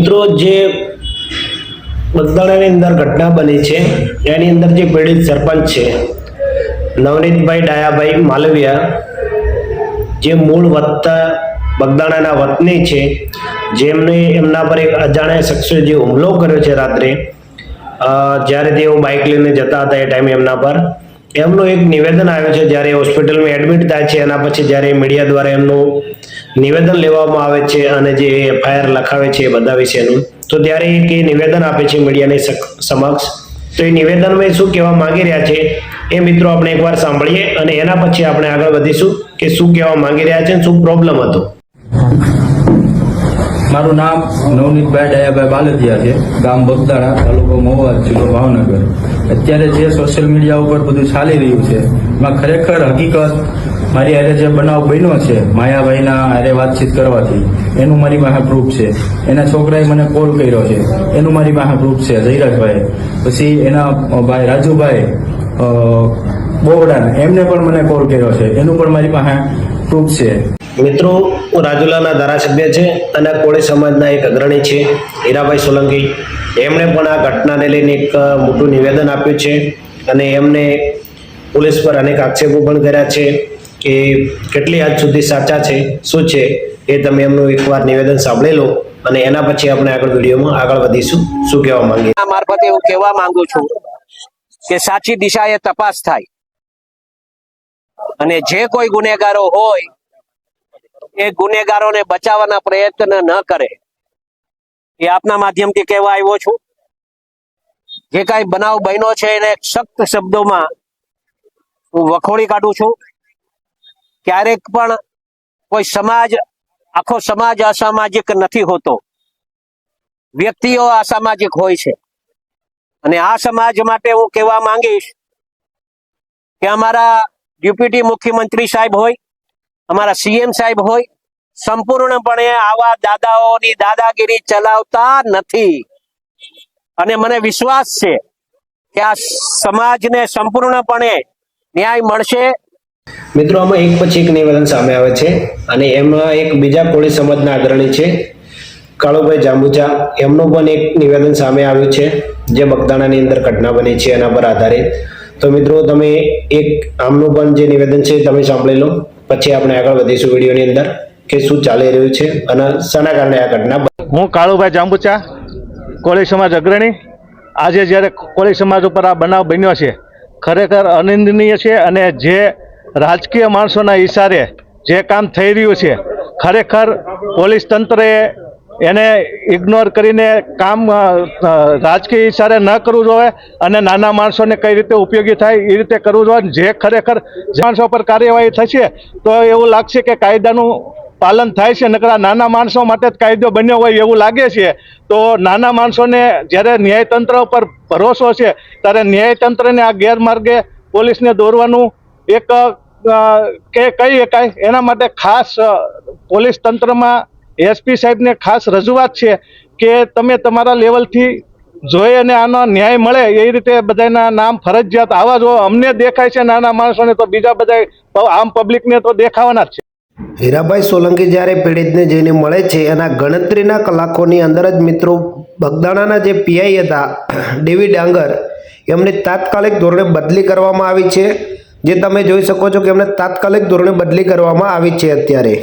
મિત્રો જે બગદાણાની અંદર ઘટના બની છે એની અંદર જે પીડિત સરપંચ છે નવનીતભાઈ ડાયાભાઈ માલવિયા, જે મૂળ વત્તા બગદાણાના વતની છે, જેમને એમના પર એક અજાણ્યા શખ્સે જે હુમલો કર્યો છે રાત્રે, જ્યારે તેઓ બાઇક લઈને જતા હતા એ ટાઈમે એમના પર એમનું એક નિવેદન આવ્યું છે. જ્યારે હોસ્પિટલમાં એડમિટ થાય છે એના પછી જ્યારે મીડિયા દ્વારા એમનું નિવેદન લેવામાં આવે છે અને જે એફઆઈઆર લખાવે છે એ બધા વિશેનું, તો ત્યારે એક નિવેદન આપે છે મીડિયાની સમક્ષ. તો એ નિવેદનમાં શું કહેવા માંગી રહ્યા છે એ મિત્રો આપણે એકવાર સાંભળીએ અને એના પછી આપણે આગળ વધીશું કે શું કહેવા માંગી રહ્યા છે, શું પ્રોબ્લેમ હતો. મારું નામ નવનીતભાઈ ડાયાભાઈ બાલદિયા છે, ગામ બગદાણા, તાલુકો મહુવા, જિલ્લો ભાવનગર. અત્યારે જે સોશિયલ મીડિયા ઉપર બધું ચાલી રહ્યું છે એમાં ખરેખર હકીકત મારી હારે જે બનાવ બન્યો છે માયાભાઈના હારે વાતચીત કરવાથી એનું મારી પાસે પ્રૂફ છે. એના છોકરાએ મને કોલ કર્યો છે એનું મારી પાસે પ્રૂફ છે, જયરાજભાઈ. પછી એના ભાઈ રાજુભાઈ બોવડા એમને પણ મને કોલ કર્યો છે, એનું પણ મારી પાસે પ્રૂફ છે. મિત્રો, રાજુલાના ધારાસભ્ય છે અને કોળી સમાજના એક અગ્રણી છે હીરાભાઈ સોલંકી. એમણે પણ આ ઘટનાને લઈને એક મોટું નિવેદન આપ્યું છે અને એમને પોલીસ પર અનેક આક્ષેપો પણ કર્યા છે કે કેટલી હદ સુધી સાચા છે, શું છે એ તમે એમનું એકવાર નિવેદન સાંભળી લો અને એના પછી આપણે આગળ વિડીયોમાં આગળ વધીશું. શું કહેવા માંગીએ આ મારફતે એવું કહેવા માંગુ છું કે સાચી દિશાએ તપાસ થાય અને જે કોઈ ગુનેગારો હોય એ ગુનેગારોને બચાવવાના પ્રયત્ન ન કરે એ આપના માધ્યમથી કહેવા આવ્યો છું. જે કાંઈ બનાવ બન્યો છે એને સખ્ત શબ્દોમાં હું વખોડી કાઢું છું. ક્યારેક પણ કોઈ સમાજ, આખો સમાજ અસામાજિક નથી હોતો, વ્યક્તિઓ અસામાજિક હોય છે. અને આ સમાજ માટે હું કહેવા માંગીશ કે અમારા ડેપ્યુટી મુખ્યમંત્રી સાહેબ હોય, અમારા સીએમ સાહેબ હોય, સંપૂર્ણપણે આવા દાદાઓની દાદાગીરી ચલાવતા નથી. અને મને વિશ્વાસ છે કે આ સમાજને સંપૂર્ણપણે ન્યાય મળશે. મિત્રો, આમાં એક પછી એક નિવેદન સામે આવે છે અને એમાં એક બીજા કોળી સમાજના અગ્રણી છે કાળુભાઈ જાંબુચા, એમનું પણ એક નિવેદન સામે આવ્યું છે જે બગદાણાની અંદર ઘટના બની છે એના પર આધારિત. તો મિત્રો, તમે એક આમનું પણ જે નિવેદન છે તમે સાંભળી લો, પછી આપણે આગળ વધીશું વિડીયોની અંદર કે શું ચાલી રહ્યું છે અને શાના કારણે આ ઘટના. હું કાળુભાઈ જાંબુચા, કોળી સમાજ અગ્રણી. આજે જ્યારે કોળી સમાજ ઉપર આ બનાવ બન્યો છે ખરેખર અનિંદનીય છે અને જે રાજકીય માણસોના ઈશારે જે કામ થઈ રહ્યું છે ખરેખર પોલીસ તંત્રએ એને ઇગ્નોર કરીને કામ રાજકીય ઈશારે ન કરવું જોઈએ અને નાના માણસોને કઈ રીતે ઉપયોગી થાય એ રીતે કરવું જોઈએ. જે ખરેખર માણસો પર કાર્યવાહી થશે તો એવું લાગશે કે કાયદાનું પાલન થાય છે, નકરા નાના માણસો માટે જ કાયદો બન્યો હોય એવું લાગે છે. તો નાના માણસોને જ્યારે ન્યાયતંત્ર ઉપર ભરોસો છે ત્યારે ન્યાયતંત્રને આ ગેરમાર્ગે પોલીસને દોરવાનું એક કે કહી શકાય. એના માટે ખાસ પોલીસ તંત્રમાં એસપી સાહેબને ખાસ રજૂઆત છે કે તમે તમારા લેવલથી જોઈ અને આનો ન્યાય મળે એ રીતે બધાના નામ ફરજિયાત આવા જો અમને દેખાય છે નાના માણસોને, તો બીજા બધા આમ પબ્લિકને તો દેખાવાના જ છે. હીરાભાઈ સોલંકી જ્યારે પીડિતને જઈને મળે છે એના ગણતરીના કલાકોની અંદર જ મિત્રો બગદાણાના જે પીઆઈ હતા ડેવી ડાંગર, એમને તાત્કાલિક ધોરણે બદલી કરવામાં આવી છે. જે તમે જોઈ શકો છો કે એમને તાત્કાલિક ધોરણે બદલી કરવામાં આવી છે અત્યારે.